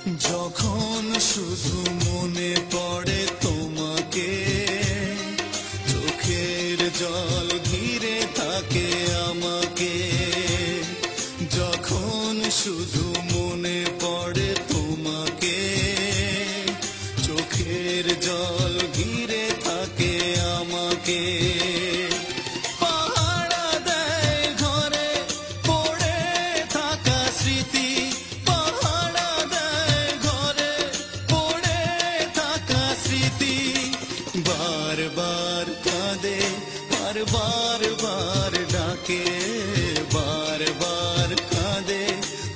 যখন শুধু মনে পড়ে তোমাকে, চোখের জল ঘিরে থাকে আমাকে। যখন শুধু মনে পড়ে তোমাকে, চোখের জল ঘিরে থাকে আমাকে। बार बार कांदे और बार बार डाके, बार बार कांदे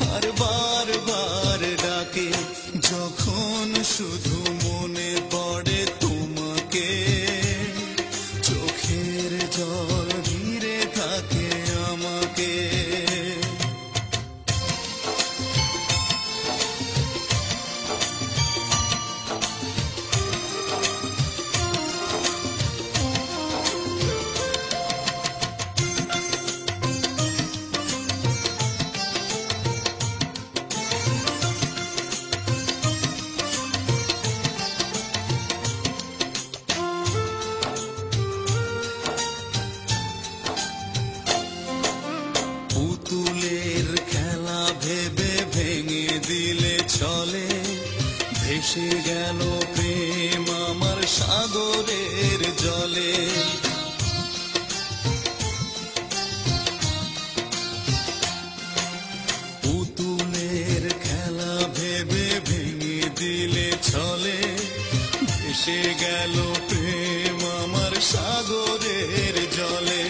और बार बार डाके। যখন শুধু মনে পড়ে তোমাকে, চোখের জল ঘিরে থাকে আমাকে। পুতুলের খেলা ভেবে ভেঙে দিলে চলে, ভেসে গেল প্রেম আমার সাগরের জলে। পুতুলের খেলা ভেবে ভেঙে দিলে চলে, ভেসে গেল প্রেম আমার সাগরের জলে।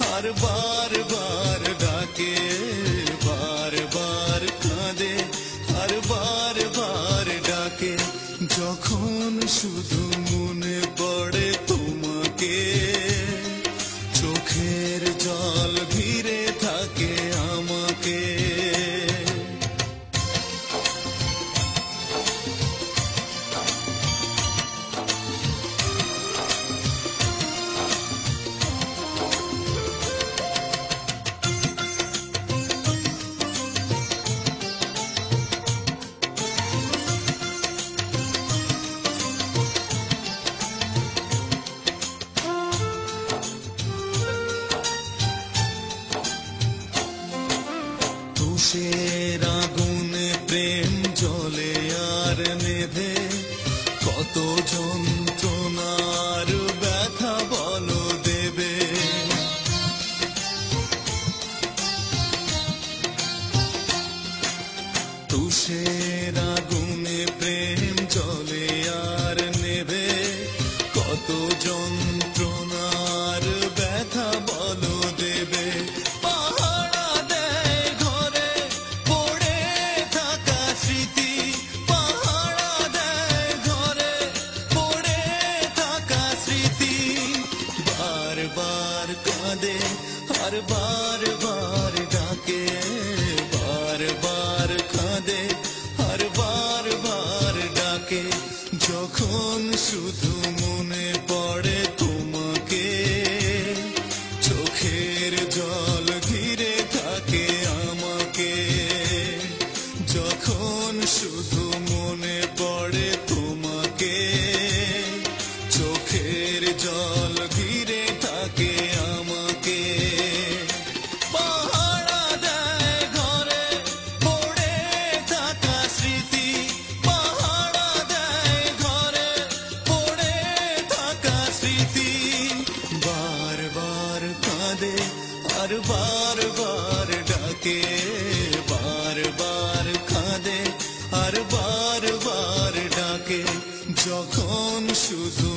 हर बार बार डाके, बार बार कांदे हर बार बार डाके। যখন শুধু মনে পড়ে তোমাকে, চোখের জল ঘিরে থাকে আমাকে। তুষের আগুনে প্রেম জ্বলে আর নেভে, কত যন্ত্রণার ব্যথা বলো দেবে। তুষের আগুনে প্রেম জ্বলে আর নেভে, কত যন্ত্রণার ব্যথা বলো দেবে। हर बार बार डाके, बार बार कांदे हर बार बार डाके। যখন শুধু মনে পড়ে তোমাকে, চোখের জল ঘিরে থাকে আমাকে। যখন শুধু মনে পড়ে তোমাকে, চোখের জল ঘিরে থাকে আমাকে। हर बार बार डाके, बार बार कांदे हर बार बार डाके। যখন শুধু